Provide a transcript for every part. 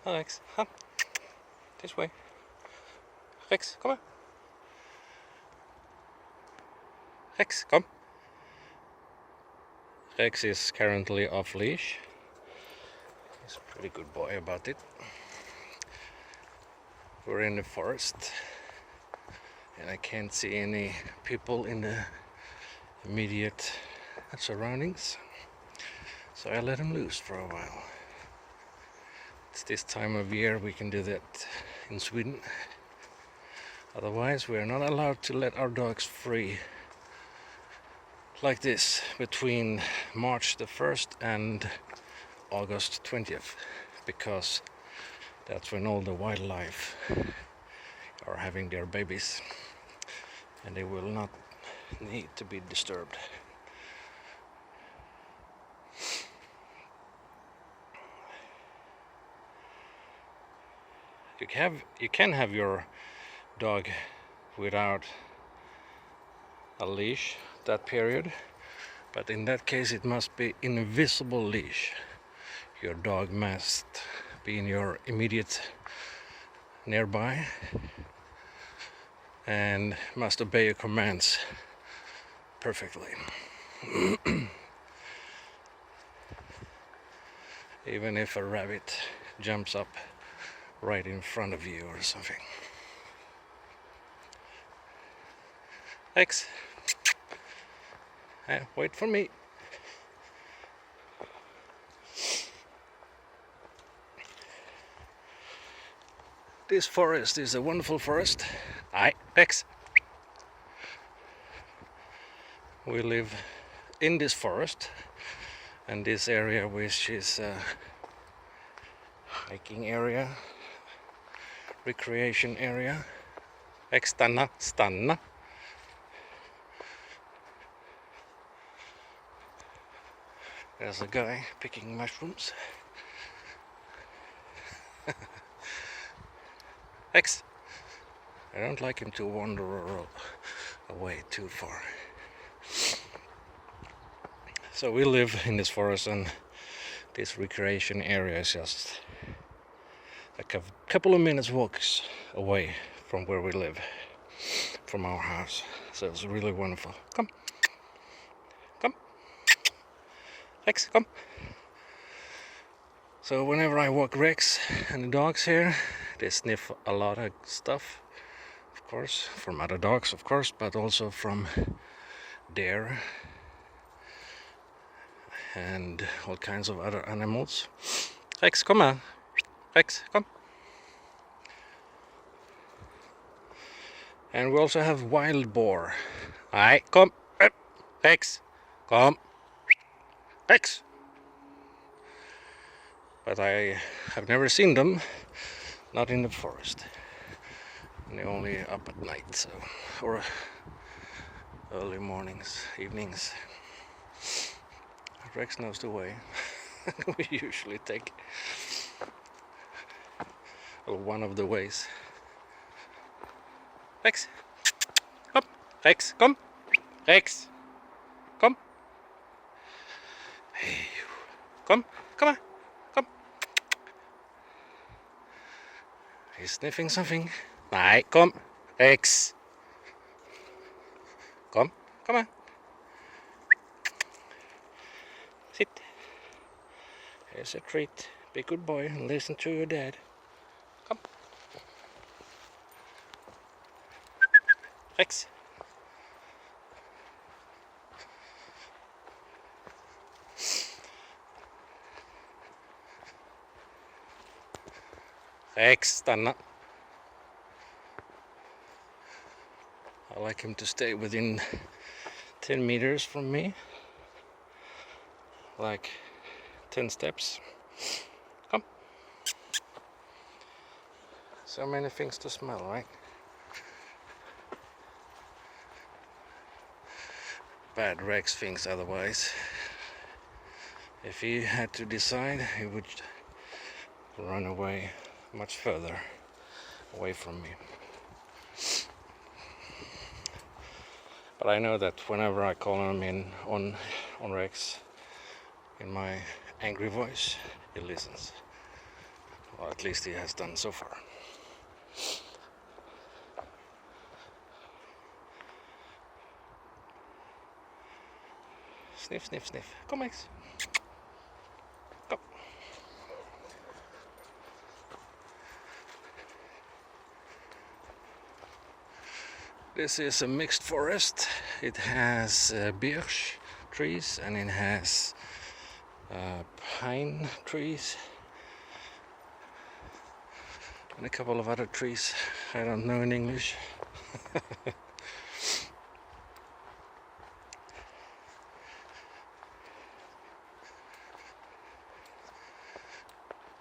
Rex, come. This way. Rex, come on. Rex, come. Rex is currently off leash. He's a pretty good boy about it. We're in the forest and I can't see any people in the immediate surroundings, so I let him loose for a while. It's this time of year we can do that in Sweden. Otherwise we are not allowed to let our dogs free like this between March the 1st and August 20th, because that's when all the wildlife are having their babies and they will not need to be disturbed. You can have your dog without a leash that period, but in that case it must be invisible leash. Your dog must be in your immediate nearby and must obey your commands perfectly. Even if a rabbit jumps up right in front of you or something. Rex, wait for me. This forest is a wonderful forest. Hi, Rex. We live in this forest, and this area, which is a hiking area, recreation area. Rex, stanna. There's a guy picking mushrooms. Rex, I don't like him to wander away too far. So we live in this forest, and this recreation area is just a couple of minutes walks away from where we live, from our house. So it's really wonderful. Come. Rex, come. So whenever I walk Rex and the dogs here, they sniff a lot of stuff, of course, from other dogs, of course, but also from deer and all kinds of other animals. Rex, come on. Rex, come. And we also have wild boar. Aye, come. Rex, come. Rex. But I have never seen them, not in the forest. And they're only up at night, so, or early mornings, evenings. Rex knows the way. We usually take one of the ways. Rex, come. Rex, come. Rex, come. Hey, come on, come. He's sniffing something. Nej, come, Rex. Come on. Sit. Here's a treat. Be a good boy and listen to your dad. Come. Rex. Rex, stanna. I like him to stay within 10 meters from me, like 10 steps. Come. So many things to smell, right? Bad Rex thinks otherwise. If he had to decide, he would run away much further away from me. But I know that whenever I call him in on Rex in my angry voice, he listens. Or at least he has done so far. Sniff, sniff, sniff. Kom Max. Kom. This is a mixed forest. It has birch trees and it has pine trees and a couple of other trees I don't know in English.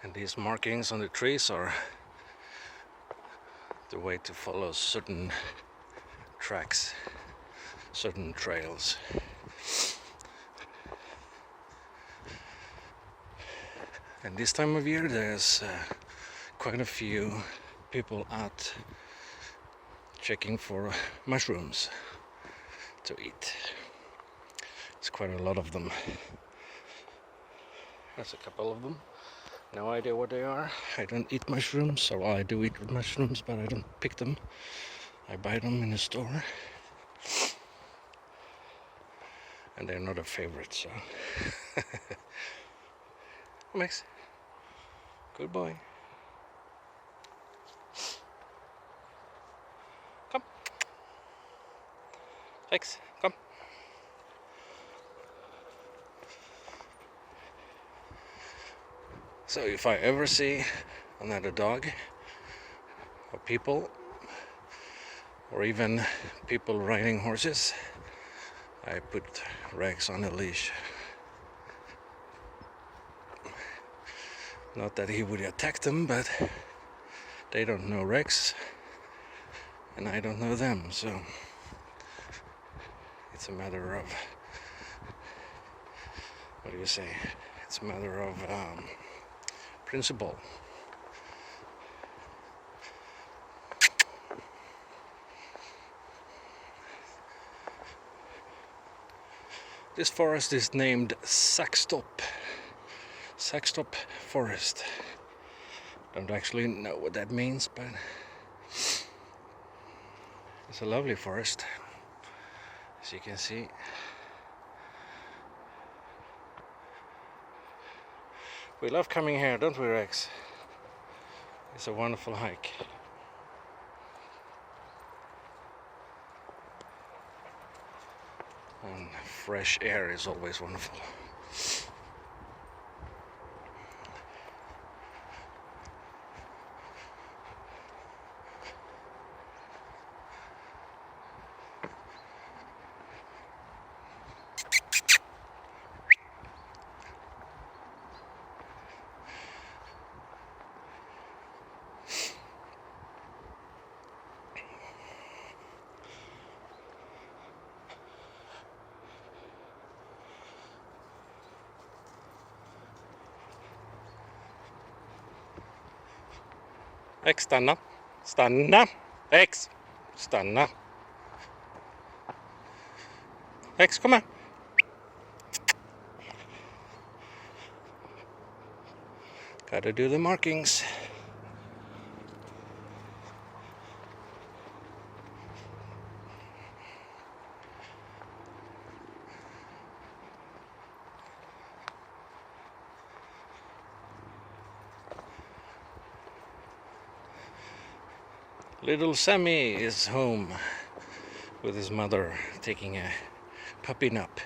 And these markings on the trees are the way to follow certain tracks, certain trails. And this time of year there's quite a few people out checking for mushrooms to eat. It's quite a lot of them. There's a couple of them. No idea what they are. I don't eat mushrooms, or I do eat mushrooms, but I don't pick them. I buy them in the store. And they're not a favorite, so. Max. Good boy. Come. Rex, come. So if I ever see another dog or people or even people riding horses, I put Rex on a leash. Not that he would attack them, but they don't know Rex and I don't know them, so it's a matter of, what do you say, it's a matter of principle. This forest is named Saxtorp Forest. Don't actually know what that means, but it's a lovely forest, as you can see. We love coming here, don't we, Rex? It's a wonderful hike. And fresh air is always wonderful. Rex, stanna. Stanna. Rex, stanna. Rex, kom här. Gotta do the markings. Little Sammy is home with his mother taking a puppy nap.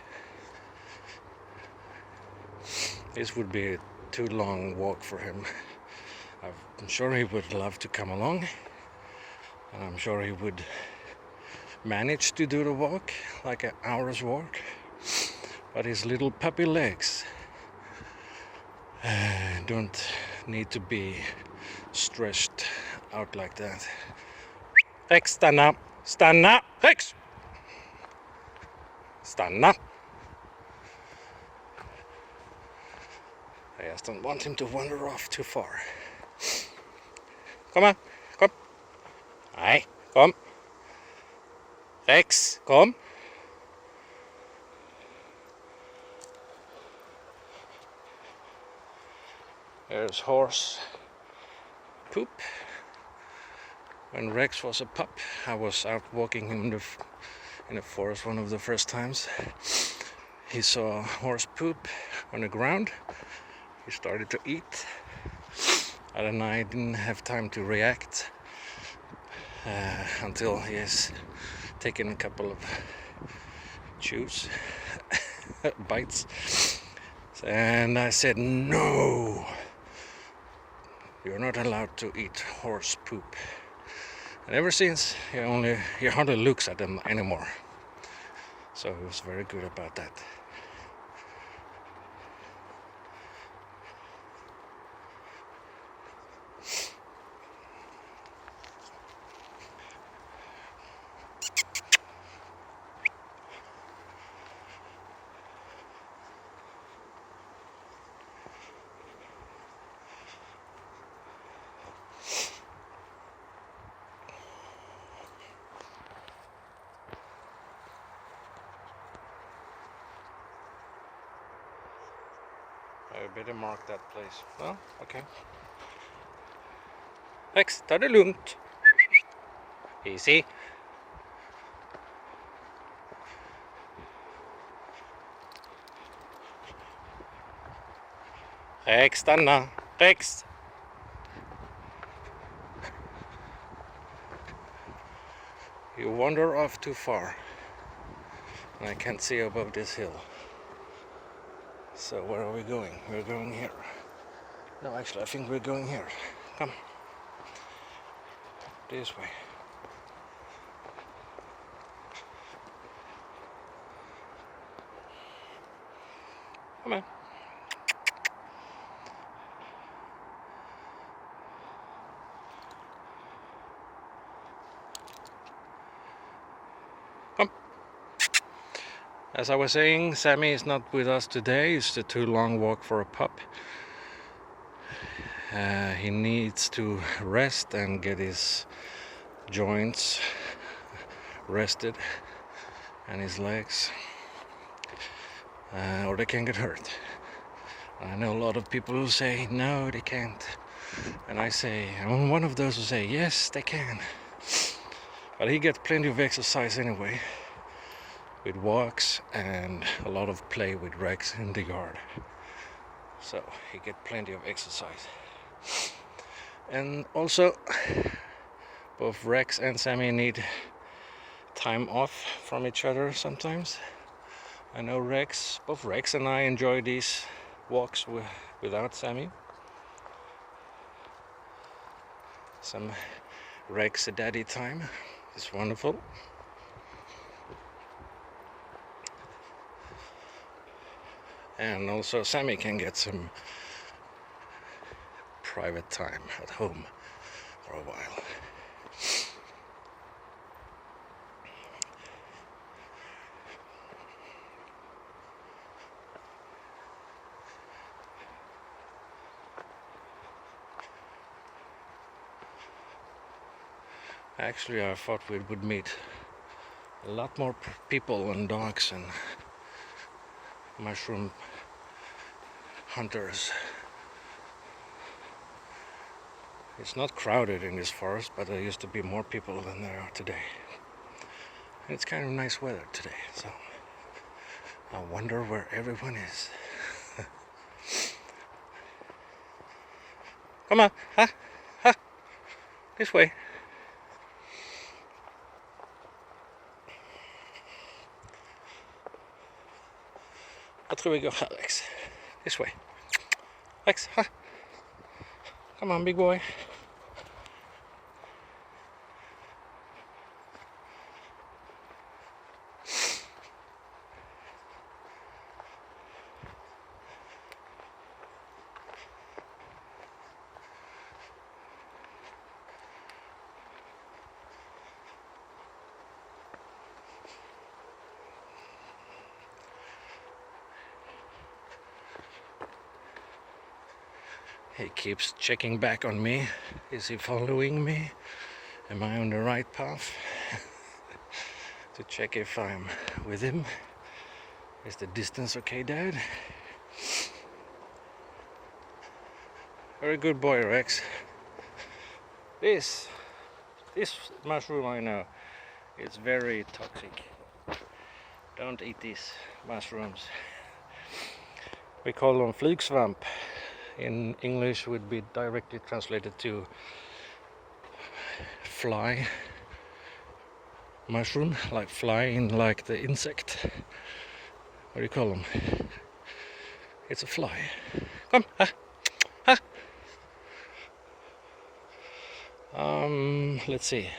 This would be a too long walk for him. I'm sure he would love to come along, and I'm sure he would manage to do the walk, like an hour's walk, but his little puppy legs don't need to be stretched out like that. Rex, stanna! Stanna! Rex! Stanna! I just don't want him to wander off too far. Kom här, kom! Nej, kom! Rex, kom! There's horse poop. When Rex was a pup, I was out walking him in the forest one of the first times. He saw horse poop on the ground. He started to eat. And I didn't have time to react until he has taken a couple of chews, bites. And I said, no, you're not allowed to eat horse poop. And ever since, he hardly looks at them anymore. So he was very good about that. I better mark that place. Oh, okay. Rex, ta det lugnt. Easy. Rex, stanna. Rex. You wander off too far. And I can't see above this hill. So where are we going? We're going here. No, actually, I think we're going here. Come. This way. Come on. Come. As I was saying, Sammy is not with us today. It's a too long walk for a pup. He needs to rest and get his joints rested and his legs, or they can get hurt. I know a lot of people who say no, they can't, and I say I'm one of those who say yes, they can. But he gets plenty of exercise anyway, with walks and a lot of play with Rex in the yard, so he gets plenty of exercise. And also, both Rex and Sammy need time off from each other sometimes. I know both Rex and I enjoy these walks without Sammy. Some Rex daddy time is wonderful. And also Sammy can get some private time at home for a while. Actually, I thought we would meet a lot more people and dogs and mushroom hunters. It's not crowded in this forest, but there used to be more people than there are today. And it's kind of nice weather today, so I wonder where everyone is. Come on, this way. I tror vi går här, Rex. This way. Rex, come on, big boy. He keeps checking back on me. Is he following me? Am I on the right path? To check if I'm with him. Is the distance okay, Dad? Very good boy, Rex. This mushroom, I know, it's very toxic. Don't eat these mushrooms. We call them flygsvamp. In English would be directly translated to fly mushroom, like flying like the insect. What do you call them? It's a fly. Come, let's see.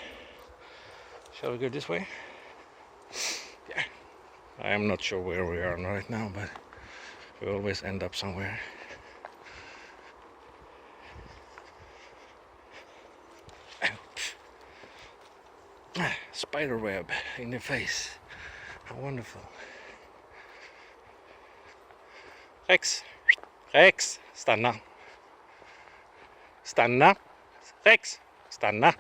Shall we go this way? Yeah. I am not sure where we are right now, but we always end up somewhere. Spider web in the face. How wonderful. Rex! Rex! Stanna! Stanna! Rex! Stanna!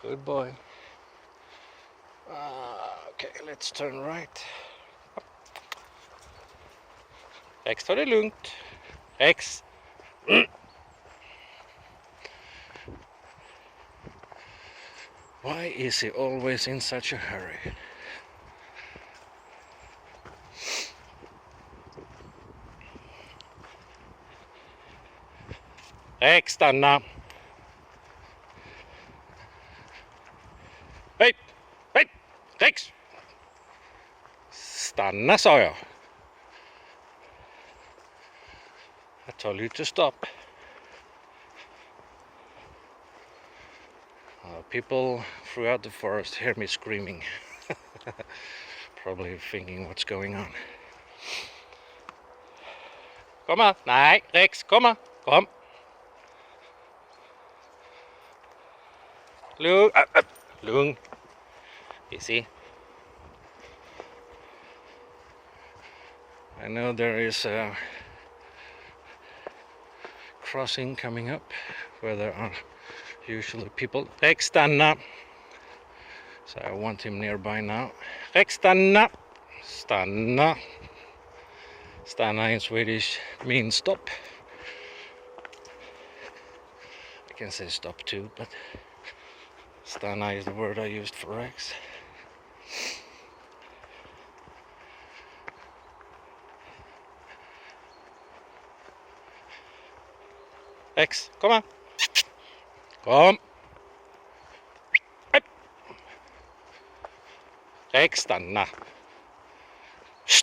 Good boy. Okay, let's turn right. Rex, ta det lugnt. Rex. Why is he always in such a hurry? Rex, stanna. Hej! Hej! Rex! Stanna, sa jag. I told you to stop. People throughout the forest hear me screaming. Probably thinking what's going on. Komma! Nej, Rex, komma! Kom! Lugn! Lugn! Easy. I know there is a crossing coming up where there are usually people. Rex, stanna! So I want him nearby now. Rex, stanna! Stanna! Stanna in Swedish means stop. I can say stop too, but stanna is the word I used for Rex. Rex, kom on. Kom. Rex, stanna. Shh.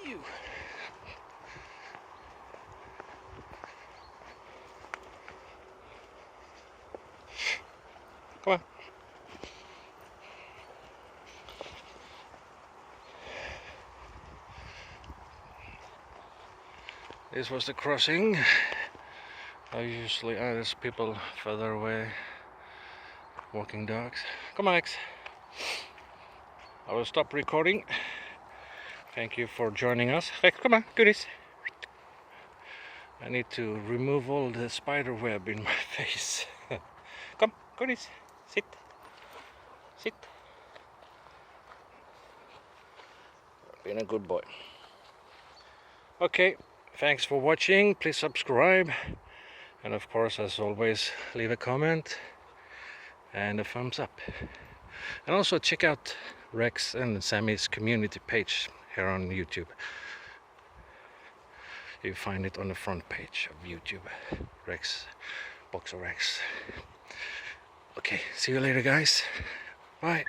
Ew. Come on. This was the crossing. There's people further away walking dogs. Come on, Rex. I will stop recording. Thank you for joining us. Rex, come on, do this. I need to remove all the spider web in my face. Come, go this. Sit. Sit. Being a good boy. Okay, thanks for watching. Please subscribe. And of course, as always, leave a comment and a thumbs up. And also check out Rex and Sammie's community page here on YouTube. You find it on the front page of YouTube. Rex, BoxerRex. Okay, see you later, guys. Bye.